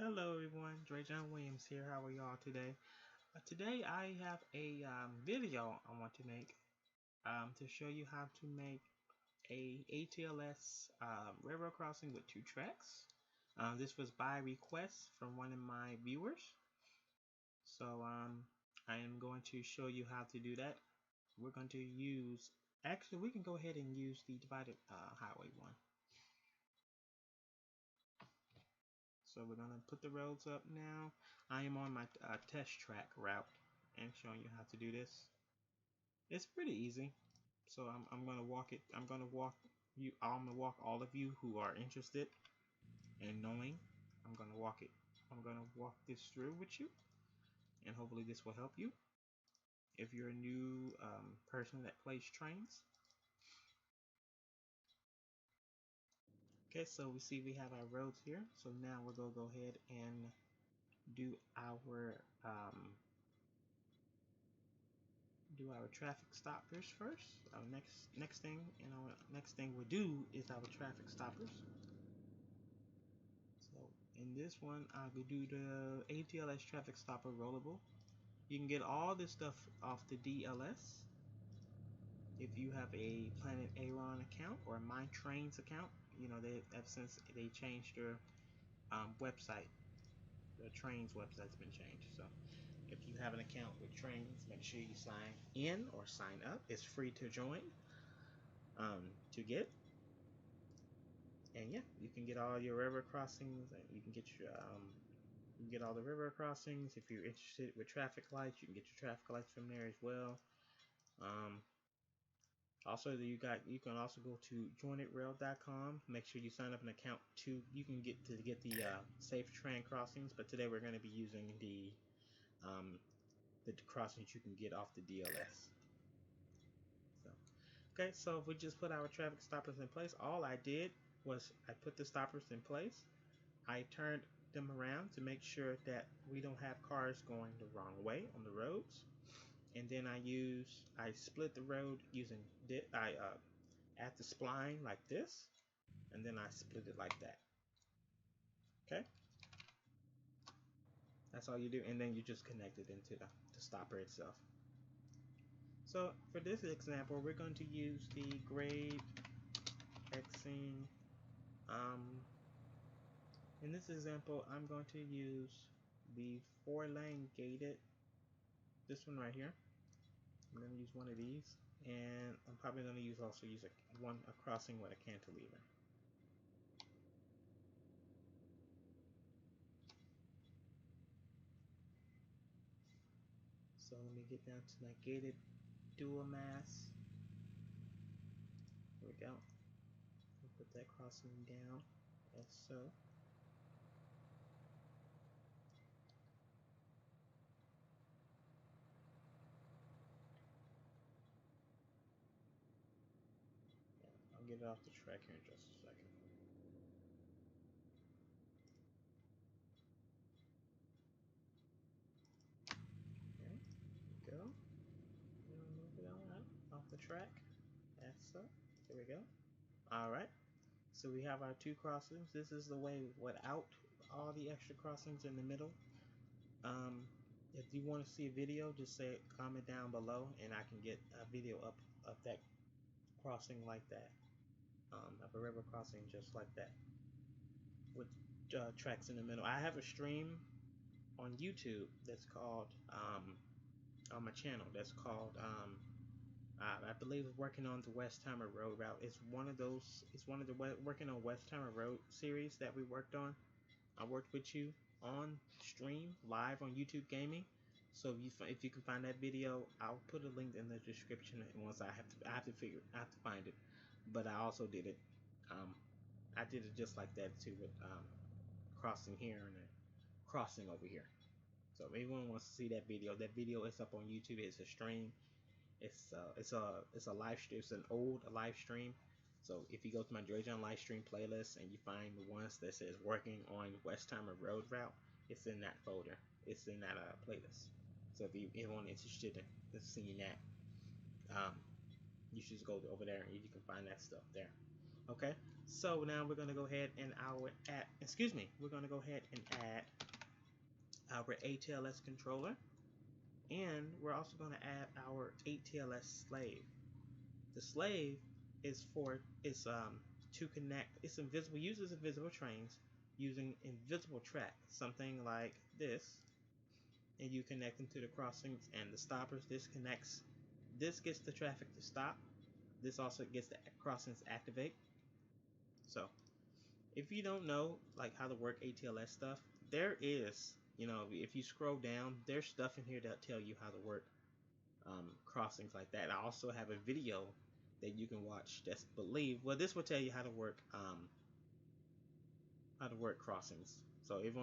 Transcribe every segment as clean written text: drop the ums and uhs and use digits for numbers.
Hello everyone, Dre'Jon Williams here. How are y'all today? Today I have a video I want to make to show you how to make a ATLS railroad crossing with two tracks. This was by request from one of my viewers. So I am going to show you how to do that. We're going to use, actually we can go ahead and use the divided highway one. So we're going to put the roads up now. I am on my test track route and showing you how to do this. It's pretty easy. So I'm going to walk it. I'm going to walk all of you who are interested in knowing. I'm going to walk it. I'm going to walk this through with you, and hopefully this will help you if you're a new person that plays trains. Okay, so we see we have our roads here. So now we're going to go ahead and do our traffic stoppers first. Our next thing we'll do is our traffic stoppers. So in this one, I will do the ATLS traffic stopper rollable. You can get all this stuff off the DLS if you have a Planet Aaron account or a My Trains account. You know, since they changed their website, the Trains website's been changed. So if you have an account with Trains, make sure you sign in or sign up. It's free to join to get. And yeah, you can get all your river crossings, and you can get your you can get all the river crossings. If you're interested with traffic lights, you can get your traffic lights from there as well. Also, you can also go to joinitrail.com. Make sure you sign up an account too. You can get the safe train crossings, but today we're going to be using the crossings you can get off the DLS. So, okay, so if we just put our traffic stoppers in place, all I did was I put the stoppers in place. I turned them around to make sure that we don't have cars going the wrong way on the roads. And then I split the road using at the spline like this, and then I split it like that. Okay, that's all you do, and then you just connect it into the stopper itself. So for this example, we're going to use the grade Xing. In this example, I'm going to use the 4-lane gated, this one right here. I'm going to use one of these, and I'm probably going to also use a crossing with a cantilever. So let me get down to my gated dual mass. Here we go. We'll put that crossing down as so. Yeah, I'll get it off the track here in just a second. Okay, there we go. Move it on out off the track. As so. There we go. Alright. So we have our two crossings. This is the way without all the extra crossings in the middle. If you want to see a video, just comment down below, and I can get a video up of that crossing like that, of a river crossing just like that, with tracks in the middle. I have a stream on YouTube that's called on my channel that's called I believe it's working on the Westheimer Road route. It's one of the working on Westheimer Road series that we worked on. I worked with you on stream live on YouTube Gaming. So if you can find that video, I'll put a link in the description. And once I have to find it. But I also did it. I did it just like that too, with crossing here and crossing over here. So if anyone wants to see that video is up on YouTube. It's a stream. It's a live stream. It's an old live stream. So if you go to my Dre'Jon live stream playlist and you find the ones that says working on Westheimer Road route, it's in that folder. It's in that playlist. So if anyone interested in seeing that, you should just go over there and you can find that stuff there. Okay. So now we're going to go ahead and we're going to go ahead and add our ATLS controller, and we're also going to add our ATLS slave. The slave is to connect. It's invisible. Uses invisible trains using invisible track, something like this, and you connect them to the crossings and the stoppers. This gets the traffic to stop. This also gets the crossings activate. So if you don't know like how to work ATLS stuff, there is, if you scroll down, there's stuff in here that tell you how to work crossings like that. I also have a video that you can watch this will tell you how to work crossings. So if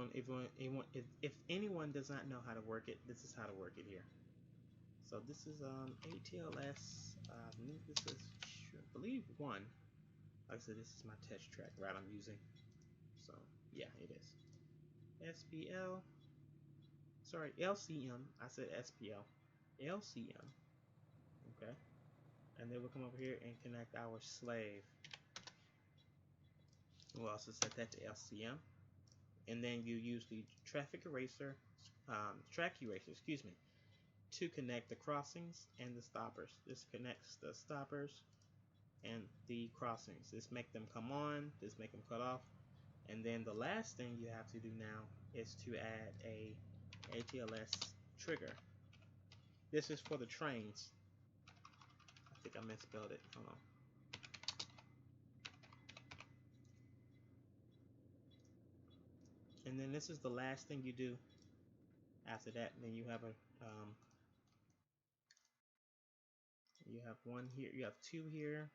anyone does not know how to work it, this is how to work it here. So this is ATLS. This is, I believe, 1. Like I said, this is my test track route I'm using. So yeah, it is SPL. Sorry, LCM. I said SPL. LCM. Okay. And then we'll come over here and connect our slave. We'll also set that to LCM. And then you use the track eraser, to connect the crossings and the stoppers. This connects the stoppers and the crossings. This make them come on, this make them cut off. And then the last thing you have to do now is to add a ATLS trigger. This is for the trains. I think I misspelled it. Hold on. And then this is the last thing you do. After that, then you have you have one here. You have 2 here.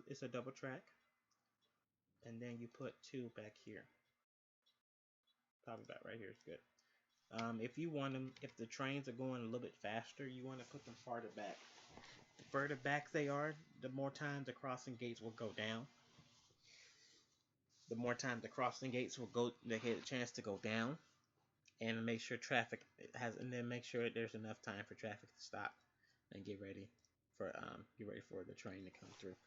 It's a double track. And then you put 2 back here. Probably about right here is good. If you want them, if the trains are going a little bit faster, you want to put them farther back. The further back they are, the more time the crossing gates will go down. The more time the crossing gates will go, they get a chance to go down, and make sure make sure there's enough time for traffic to stop and get ready for the train to come through.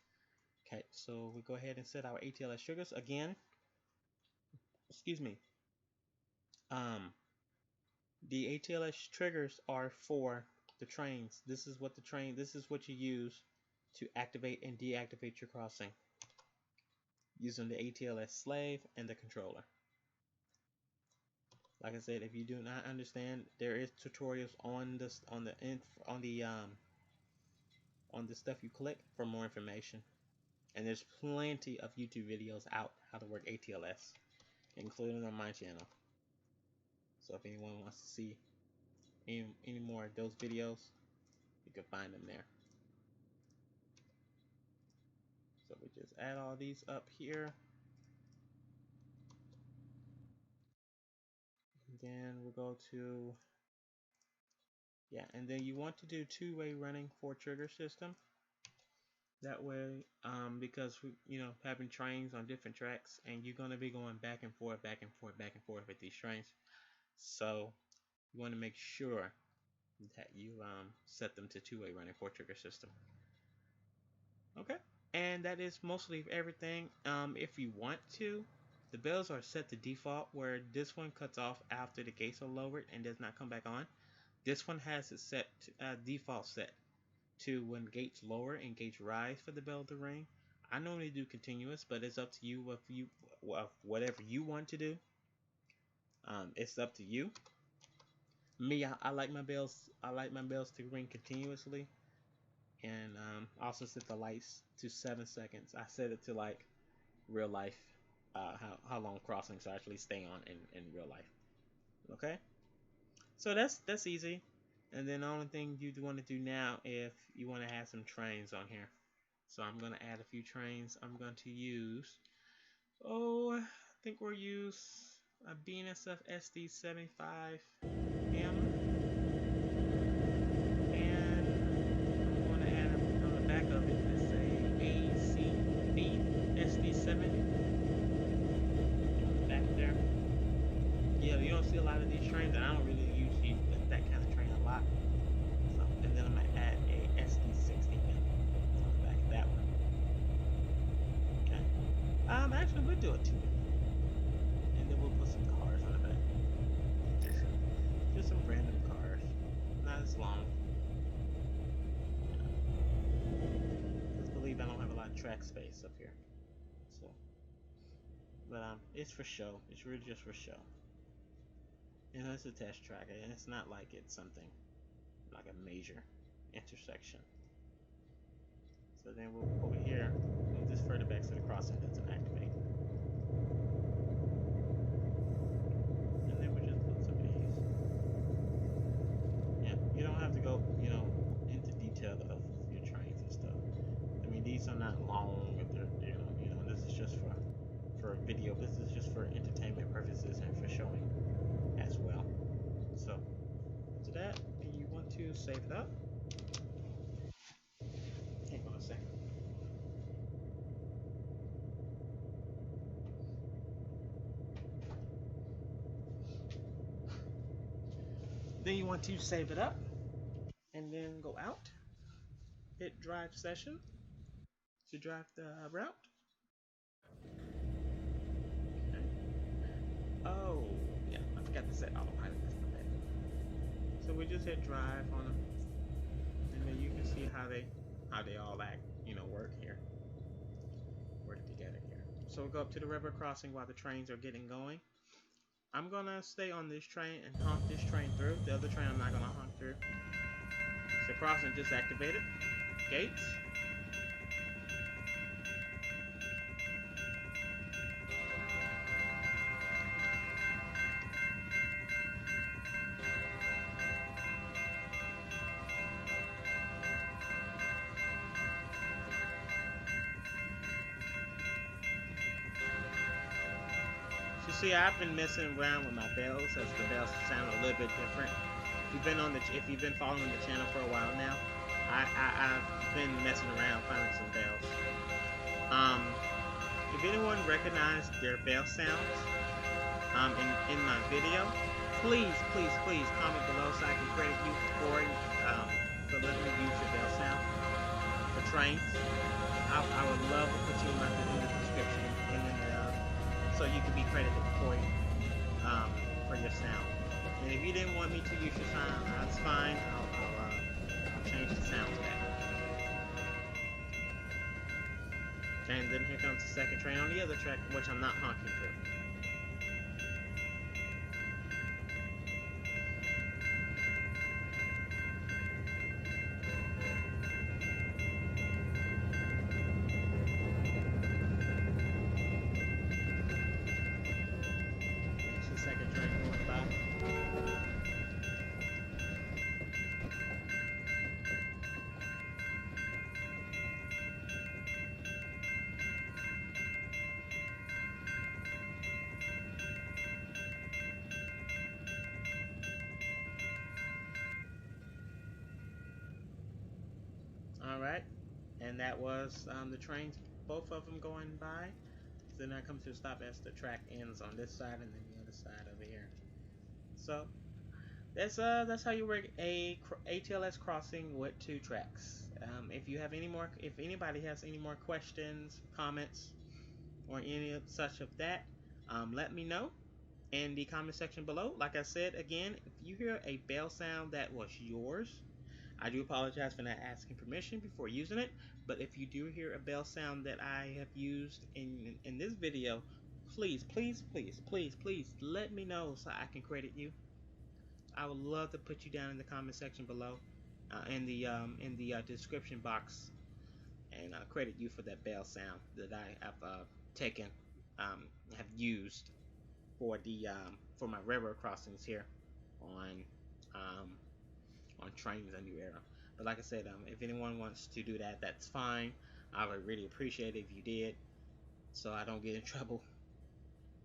Okay, so we go ahead and set our ATLS triggers again. Excuse me. The ATLS triggers are for the trains. This is what you use to activate and deactivate your crossing using the ATLS slave and the controller. Like I said, if you do not understand, there is tutorials on the stuff you click for more information. And there's plenty of YouTube videos out how to work ATLS, including on my channel. So if anyone wants to see any more of those videos, you can find them there. So we just add all these up here. And then we'll go to, and then you want to do 2-way running for trigger system. That way, because having trains on different tracks, and you're going to be going back and forth with these trains. So you want to make sure that you set them to 2-way running for trigger system. Okay, and that is mostly everything. If you want to, the bells are set to default, where this one cuts off after the gates are lowered and does not come back on. This one has it set to, default set to when gates lower and gates rise for the bell to ring. I normally do continuous, but it's up to you whatever you want to do. It's up to you. Me, I like my bells. I like my bells to ring continuously, and also set the lights to 7 seconds. I set it to like real life, how long crossings actually stay on in real life. Okay, so that's easy. And then the only thing you want to do now, if you want to add some trains on here, so I'm going to add a few trains. I'm going to use, I think we'll use a BNSF SD75M, and I'm going to add on the back of it, let's say ACB SD70 back there. Yeah, you don't see a lot of these trains, and I don't really usually that kind of train a lot. So, and then I'm going to add a SD60M on the back of that one. Okay. to it. And then we'll put some cars on the back. Just some random cars. Not as long. Just believe I don't have a lot of track space up here. So, but it's for show. It's really just for show. And it's a test track, and it's not like it's something like a major intersection. So then we'll over here, move this further back so the crossing doesn't activate. And then we just put some of these. Yeah, you don't have to go, into detail of your trains and stuff. I mean, these are not long, this is just for a video. This is just for entertainment purposes and for showing as well. So, after that, you want to save it up. Hang on a second. Then you want to save it up and then go out, hit drive session to drive the route. Okay. Oh, yeah, I forgot to set autopilot. So we just hit drive on them, and then you can see how they all act, work together here. So we'll go up to the river crossing while the trains are getting going. I'm gonna stay on this train and honk this train through. The other train I'm not gonna honk through. So crossing just activated. Gates. See, I've been messing around with my bells as the bells sound a little bit different. If you've been following the channel for a while now, I've been messing around finding some bells. If anyone recognized their bell sounds in my video, please comment below so I can credit you for letting me use your bell sound for trains. I would love to put you in the description and in the so you can be credited for your sound. And if you didn't want me to use your sound, that's fine. I'll change the sound back. And then here comes the second train on the other track, which I'm not honking through. Alright, and that was the trains, both of them going by. So then I come to a stop as the track ends on this side and then the other side over here. So that's how you work a ATLS crossing with 2 tracks. If anybody has any more questions, comments, or any such of that, let me know in the comment section below. Like I said again, if you hear a bell sound that was yours, I do apologize for not asking permission before using it, but if you do hear a bell sound that I have used in this video, please let me know so I can credit you. I would love to put you down in the comment section below, in the description box, and I'll credit you for that bell sound that I have have used for my railroad crossings here on Trains A New Era. But like I said, if anyone wants to do that, that's fine. I would really appreciate it if you did, so I don't get in trouble.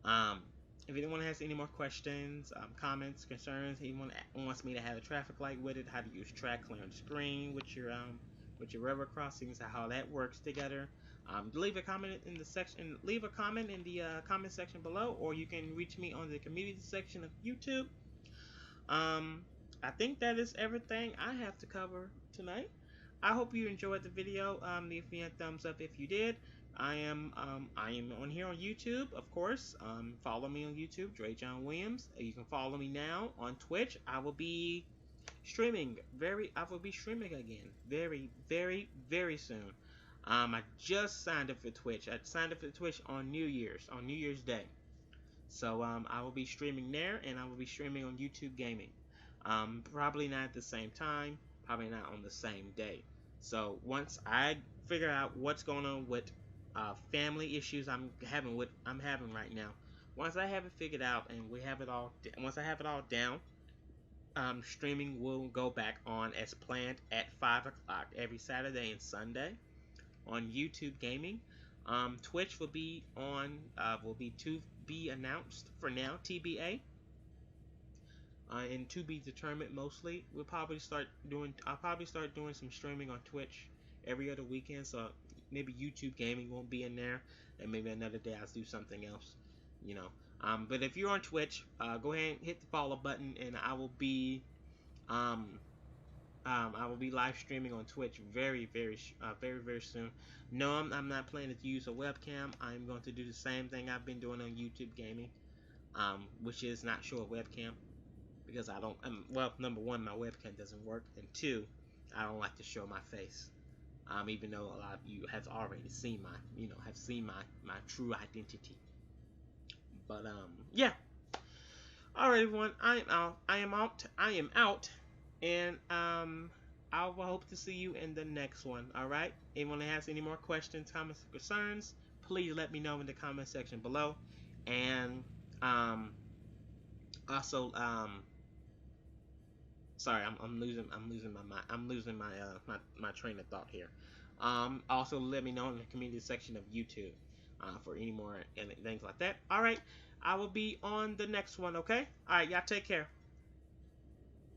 If anyone has any more questions, comments, concerns, anyone wants me to have a traffic light with it, how to use track clearing screen with your railroad crossings, how that works together, leave a comment in the section. Leave a comment in the comment section below, or you can reach me on the community section of YouTube. I think that is everything I have to cover tonight. I hope you enjoyed the video. Leave me a thumbs up if you did. I am on here on YouTube, of course. Follow me on YouTube, Dre'Jon Williams. You can follow me now on Twitch. I will be streaming again very soon. I just signed up for Twitch. I signed up for Twitch on New Year's Day. So I will be streaming there, and I will be streaming on YouTube Gaming. Probably not at the same time, probably not on the same day. So once I figure out what's going on with family issues I'm having right now, once I have it figured out and once I have it all down, streaming will go back on as planned at 5 o'clock every Saturday and Sunday on YouTube Gaming. Twitch will be to be announced for now, TBA, and to be determined mostly. I'll probably start doing some streaming on Twitch every other weekend, so maybe YouTube Gaming won't be in there, and maybe another day I'll do something else, you know. But if you're on Twitch, go ahead and hit the follow button, and I will be live streaming on Twitch very soon. No, I'm not planning to use a webcam. I'm going to do the same thing I've been doing on YouTube Gaming, which is not show a webcam, because I don't. Well, number one, my webcam doesn't work, and two, I don't like to show my face. Even though a lot of you have already seen my true identity. But yeah. All right, everyone. I am out. And I will hope to see you in the next one. All right. Anyone that has any more questions, comments, or concerns, please let me know in the comment section below. And also sorry, I'm losing my train of thought here. Also let me know in the community section of YouTube for any more and things like that. All right. I will be on the next one. Okay. All right. Y'all take care.